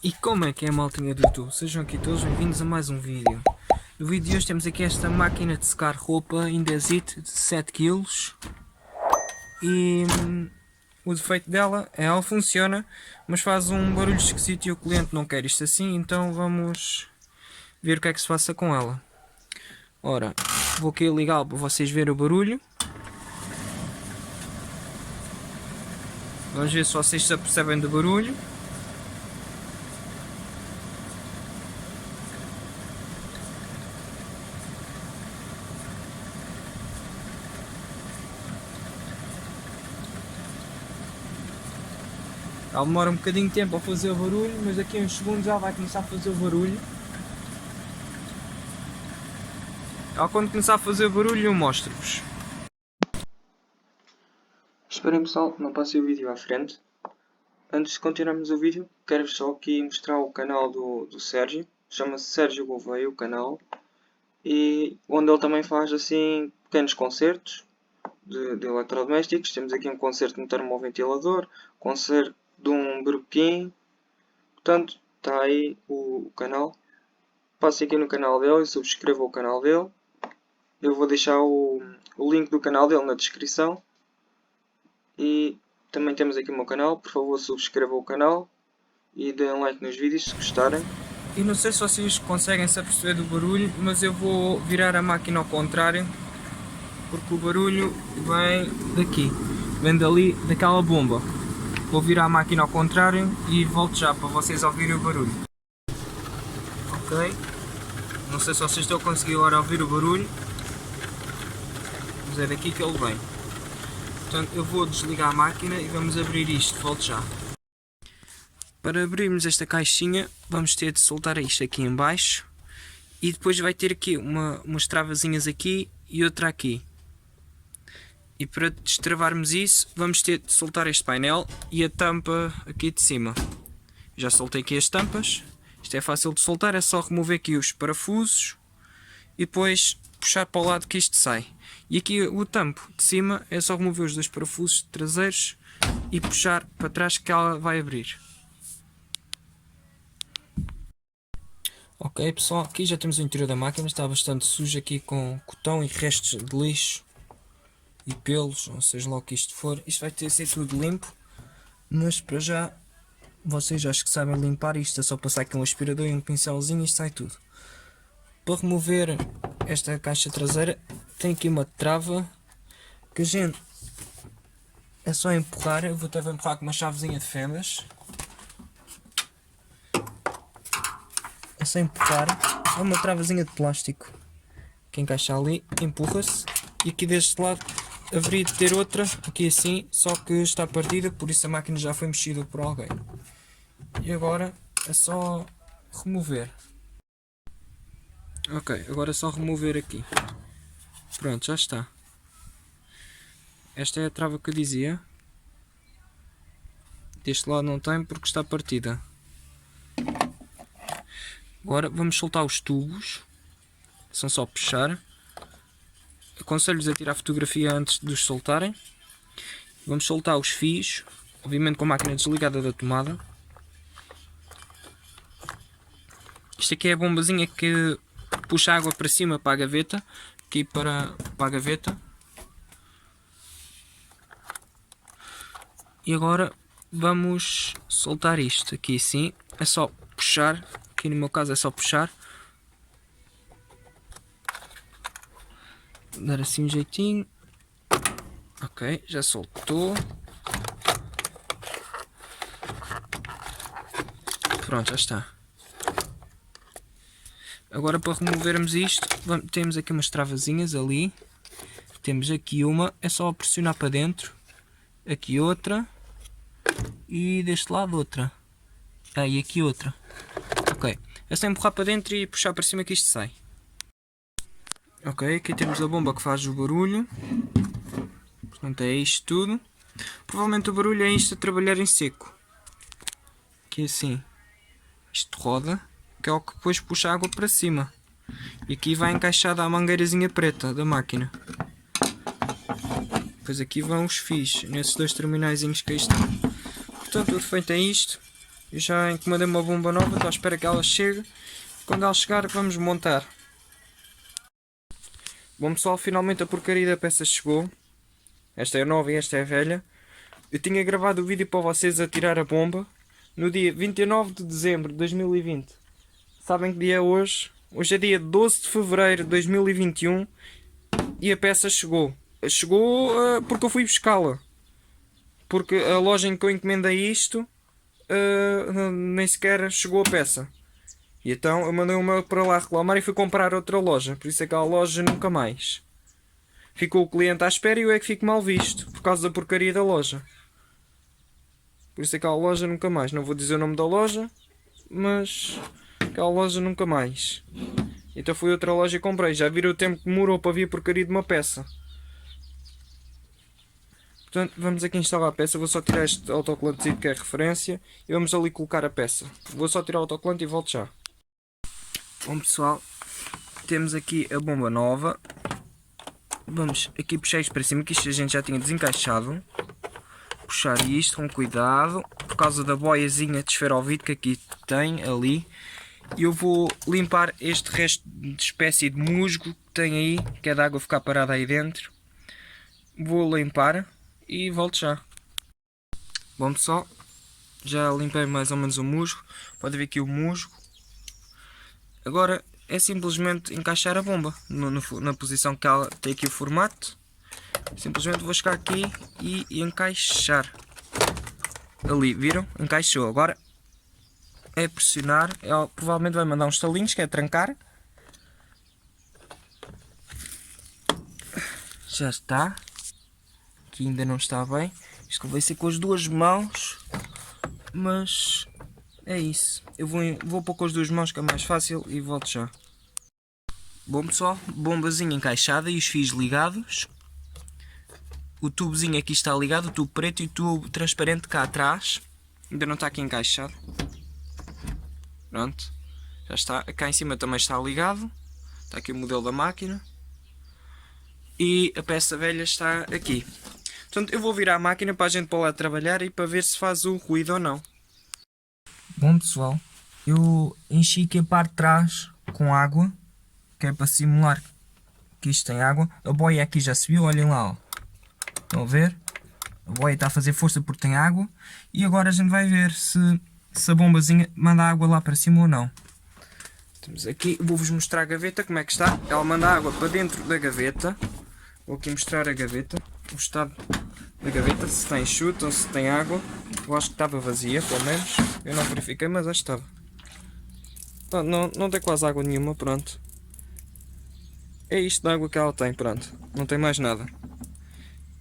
E como é que é a maltinha do YouTube? Sejam aqui todos bem-vindos a mais um vídeo. No vídeo de hoje temos aqui esta máquina de secar roupa Indesit de 7 kg. E o defeito dela é ela funciona, mas faz um barulho esquisito e o cliente não quer isto assim, então vamos ver o que é que se passa com ela. Ora, vou aqui ligá-la para vocês verem o barulho. Vamos ver se vocês se apercebem do barulho. Ela demora um bocadinho de tempo a fazer o barulho, mas daqui a uns segundos ela vai começar a fazer o barulho. Ela quando começar a fazer o barulho eu mostro-vos. Esperem pessoal, não passei o vídeo à frente. Antes de continuarmos o vídeo, quero-vos só aqui mostrar o canal do Sérgio. Chama-se Sérgio Gouveia o canal. E onde ele também faz assim pequenos concertos de eletrodomésticos. Temos aqui um concerto de um termoventilador, concerto de um berbequim. Portanto, está aí o canal. Passem aqui no canal dele e subscrevam o canal dele. Eu vou deixar o link do canal dele na descrição. E também temos aqui o meu canal. Por favor, subscrevam o canal e deem like nos vídeos se gostarem. E não sei se vocês conseguem se aperceber do barulho, mas eu vou virar a máquina ao contrário, porque o barulho vem daqui, vem dali, daquela bomba. Vou virar a máquina ao contrário e volto já para vocês ouvirem o barulho. Ok, não sei se vocês estão a conseguir agora ouvir o barulho, mas é daqui que ele vem. Portanto, eu vou desligar a máquina e vamos abrir isto, volto já. Para abrirmos esta caixinha, vamos ter de soltar isto aqui em baixo e depois vai ter aqui umas travazinhas aqui e outra aqui. E para destravarmos isso, vamos ter de soltar este painel e a tampa aqui de cima. Já soltei aqui as tampas. Isto é fácil de soltar, é só remover aqui os parafusos e depois puxar para o lado que isto sai. E aqui o tampo de cima é só remover os dois parafusos traseiros e puxar para trás que ela vai abrir. Ok pessoal, aqui já temos o interior da máquina, está bastante sujo aqui com cotão e restos de lixo e pelos, ou seja lá o que isto for. Isto vai ter de ser tudo limpo, mas para já vocês acho que sabem limpar isto, é só passar aqui um aspirador e um pincelzinho e isto sai tudo. Para remover esta caixa traseira tem aqui uma trava que a gente é só empurrar, eu vou até empurrar com uma chavezinha de fendas. É só empurrar, é uma travazinha de plástico que encaixa ali, empurra-se e aqui deste lado haveria de ter outra, aqui assim, só que está partida, por isso a máquina já foi mexida por alguém. E agora é só remover. Ok, agora é só remover aqui. Pronto, já está. Esta é a trava que eu dizia. Deste lado não tem porque está partida. Agora vamos soltar os tubos. São só puxar. Aconselho-vos a tirar fotografia antes de os soltarem. Vamos soltar os fios. Obviamente com a máquina desligada da tomada. Isto aqui é a bombazinha que puxa água para cima para a gaveta. Aqui para a gaveta. E agora vamos soltar isto. Aqui assim. É só puxar. Aqui no meu caso é só puxar. Dar assim um jeitinho. Ok, já soltou. Pronto, já está. Agora para removermos isto, temos aqui umas travazinhas ali. Temos aqui uma, é só pressionar para dentro. Aqui outra. E deste lado outra. E aqui outra. Ok, é só empurrar para dentro e puxar para cima que isto sai. Ok, aqui temos a bomba que faz o barulho. Portanto é isto tudo. Provavelmente o barulho é isto a trabalhar em seco. Aqui assim. Isto roda, que é o que depois puxa a água para cima. E aqui vai encaixada a mangueirazinha preta da máquina. Depois aqui vão os fios, nesses dois terminaizinhos que aí estão. Portanto o defeito é isto. Eu já encomendei uma bomba nova, estou à espera que ela chegue. Quando ela chegar, vamos montar. Bom pessoal, finalmente a porcaria da peça chegou. Esta é nova e esta é velha. Eu tinha gravado o vídeo para vocês a tirar a bomba no dia 29 de dezembro de 2020. Sabem que dia é hoje? Hoje é dia 12 de fevereiro de 2021 e a peça chegou. Chegou porque eu fui buscá-la. Porque a loja em que eu encomendei isto nem sequer chegou a peça. E então eu mandei uma para lá reclamar e fui comprar outra loja. Por isso é que a loja nunca mais. Ficou o cliente à espera e eu é que fico mal visto. Por causa da porcaria da loja. Por isso é que a loja nunca mais. Não vou dizer o nome da loja. Mas aquela loja nunca mais. Então fui a outra loja e comprei. Já viram o tempo que demorou para vir a porcaria de uma peça. Portanto, vamos aqui instalar a peça. Vou só tirar este autocolante que é referência. E vamos ali colocar a peça. Vou só tirar o autocolante e volto já. Bom pessoal, temos aqui a bomba nova. Vamos aqui puxar isto para cima, que isto a gente já tinha desencaixado. Puxar isto com cuidado, por causa da boiazinha de esferovite que aqui tem, ali. E eu vou limpar este resto de espécie de musgo que tem aí, que é da água ficar parada aí dentro. Vou limpar e volto já. Bom pessoal, já limpei mais ou menos o musgo. Pode ver aqui o musgo. Agora é simplesmente encaixar a bomba na posição que ela tem aqui o formato. Simplesmente vou chegar aqui e encaixar. Ali, viram? Encaixou. Agora é pressionar. Ela provavelmente vai mandar uns estalinhos, que é trancar. Já está. Aqui ainda não está bem. Isto vai ser com as duas mãos. Mas é isso. Eu vou pôr com as duas mãos que é mais fácil e volto já. Bom pessoal, bombazinha encaixada e os fios ligados. O tubozinho aqui está ligado, o tubo preto e o tubo transparente cá atrás. Ainda não está aqui encaixado. Pronto. Já está. Cá em cima também está ligado. Está aqui o modelo da máquina. E a peça velha está aqui. Portanto, eu vou virar a máquina para a gente pôr lá trabalhar e para ver se faz o ruído ou não. Bom pessoal, eu enchi aqui a parte de trás com água, que é para simular que isto tem água. A boia aqui já subiu, olhem lá, ó. Estão a ver? A boia está a fazer força porque tem água. E agora a gente vai ver se a bombazinha manda água lá para cima ou não. Temos aqui, vou-vos mostrar a gaveta, como é que está. Ela manda água para dentro da gaveta. Vou aqui mostrar a gaveta, o estado da gaveta, se tem chute ou se tem água. Eu acho que estava vazia, pelo menos. Eu não verifiquei, mas acho que estava. Não tem quase água nenhuma, pronto. É isto de água que ela tem, pronto. Não tem mais nada.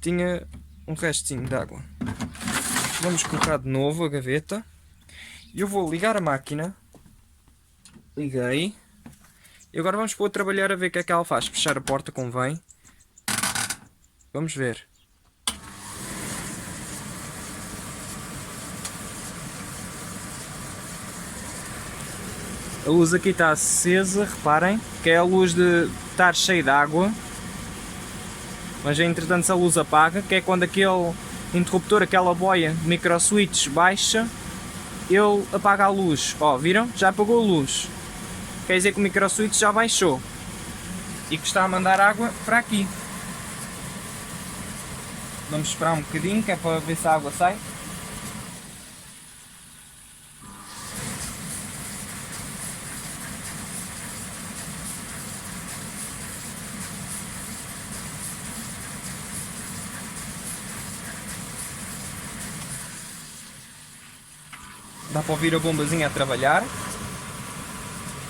Tinha um restinho de água. Vamos colocar de novo a gaveta. E eu vou ligar a máquina. Liguei. E agora vamos pôr a trabalhar a ver o que é que ela faz. Fechar a porta convém. Vamos ver. A luz aqui está acesa, reparem, que é a luz de estar cheia de água. Mas entretanto se a luz apaga, que é quando aquele interruptor, aquela boia micro switch baixa, ele apaga a luz. Ó, viram? Já apagou a luz. Quer dizer que o micro switch já baixou. E que está a mandar água para aqui. Vamos esperar um bocadinho, que é para ver se a água sai. Dá para ouvir a bombazinha a trabalhar.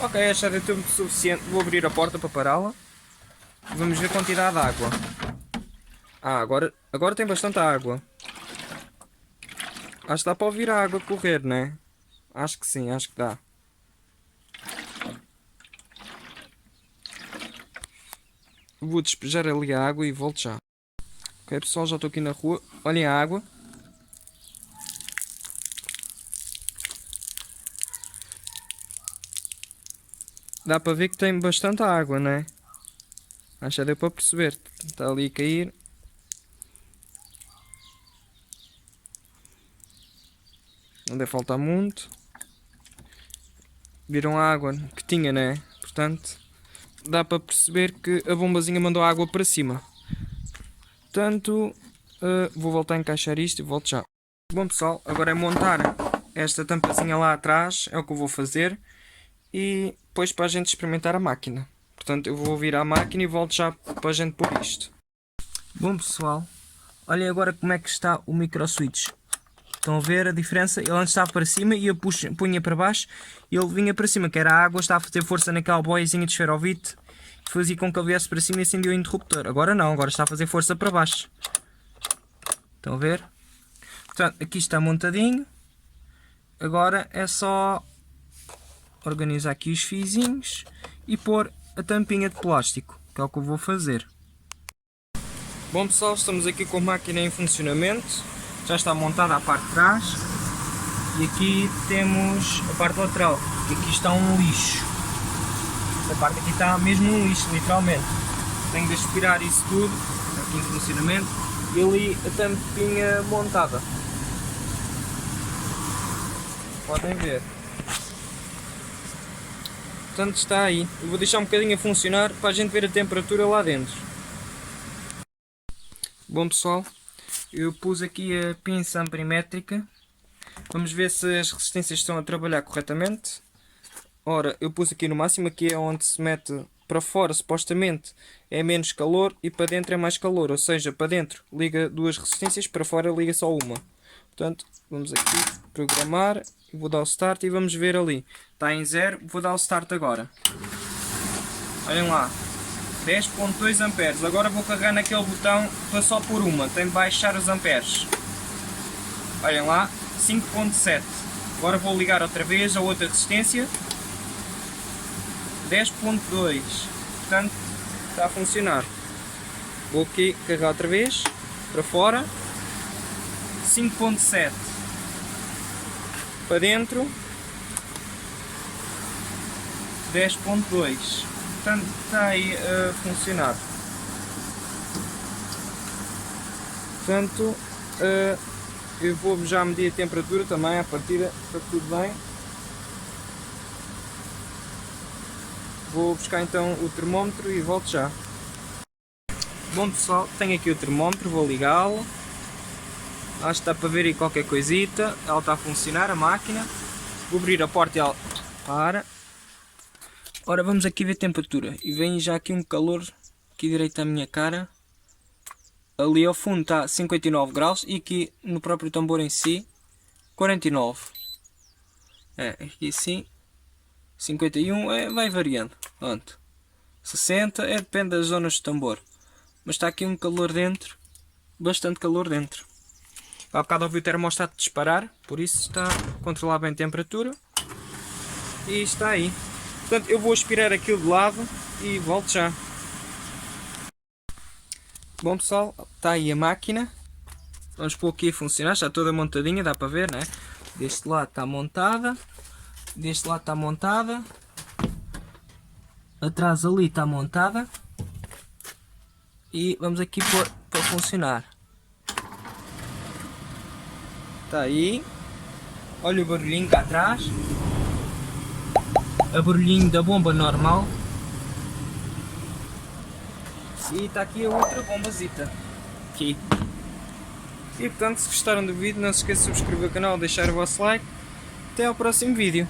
Ok, esta é tempo suficiente. Vou abrir a porta para pará-la. Vamos ver a quantidade de água. Ah, agora tem bastante água. Acho que dá para ouvir a água correr, né? Acho que sim, acho que dá. Vou despejar ali a água e volto já. Ok pessoal, já estou aqui na rua. Olhem a água. Dá para ver que tem bastante água, né? Acho que já deu para perceber. Está ali a cair. não deve faltar muito. Viram a água que tinha, né? Portanto, dá para perceber que a bombazinha mandou a água para cima. Portanto, vou voltar a encaixar isto e volto já. Bom pessoal, agora é montar esta tampazinha lá atrás, é o que eu vou fazer. E depois para a gente experimentar a máquina. Portanto, eu vou virar a máquina e volto já para a gente pôr isto. Bom pessoal, olhem agora como é que está o micro switch. Estão a ver a diferença? Ele antes estava para cima e eu punha para baixo e ele vinha para cima, que era a água, estava a fazer força naquela boiazinha de esferovite que fazia com que ele viesse para cima e acendia o interruptor. Agora não, agora está a fazer força para baixo. Estão a ver? Portanto, aqui está montadinho. Agora é só organizar aqui os fiozinhos e pôr a tampinha de plástico, que é o que eu vou fazer. Bom pessoal, estamos aqui com a máquina em funcionamento. Já está montada a parte de trás. E aqui temos a parte lateral, que aqui está um lixo. Esta parte aqui está mesmo um lixo, literalmente. Tenho de aspirar isso tudo, aqui em funcionamento. E ali a tampinha montada. Podem ver. Portanto está aí. Eu vou deixar um bocadinho a funcionar para a gente ver a temperatura lá dentro. Bom pessoal, eu pus aqui a pinça amprimétrica. Vamos ver se as resistências estão a trabalhar corretamente. Ora, eu pus aqui no máximo, aqui é onde se mete para fora, supostamente é menos calor e para dentro é mais calor. Ou seja, para dentro liga duas resistências, para fora liga só uma. Portanto, vamos aqui programar, vou dar o start e vamos ver ali. Está em 0, vou dar o start agora. Olhem lá, 10.2 amperes. Agora vou carregar naquele botão para só por uma, tem de baixar os amperes. Olhem lá, 5.7. Agora vou ligar outra vez a outra resistência. 10.2. Portanto, está a funcionar. Vou aqui carregar outra vez, para fora. 5.7 para dentro, 10.2. Portanto, está aí a funcionar. Portanto, eu vou já medir a temperatura também à partida, está tudo bem. Vou buscar então o termómetro e volto já. Bom pessoal, tenho aqui o termómetro, vou ligá-lo. Acho que está para ver aí qualquer coisita. Ela está a funcionar, a máquina. Vou abrir a porta e ela para. Ora, vamos aqui ver a temperatura. E vem já aqui um calor aqui direito à minha cara. Ali ao fundo está 59 graus. E aqui no próprio tambor em si 49. Aqui sim 51, vai variando. Pronto. 60, depende das zonas do tambor. Mas está aqui um calor dentro. Bastante calor dentro. Há bocado ouvi o termostato disparar, por isso está a controlar bem a temperatura. E está aí. Portanto, eu vou aspirar aquilo de lado e volto já. Bom pessoal, está aí a máquina. Vamos pôr aqui a funcionar, está toda montadinha, dá para ver, né? Deste lado está montada. Deste lado está montada. Atrás ali está montada. E vamos aqui pôr para funcionar. Está aí. Olha o barulhinho cá atrás. O barulhinho da bomba normal. E está aqui a outra bombazita. Aqui. E portanto, se gostaram do vídeo, não se esqueçam de subscrever o canal, deixar o vosso like. Até ao próximo vídeo.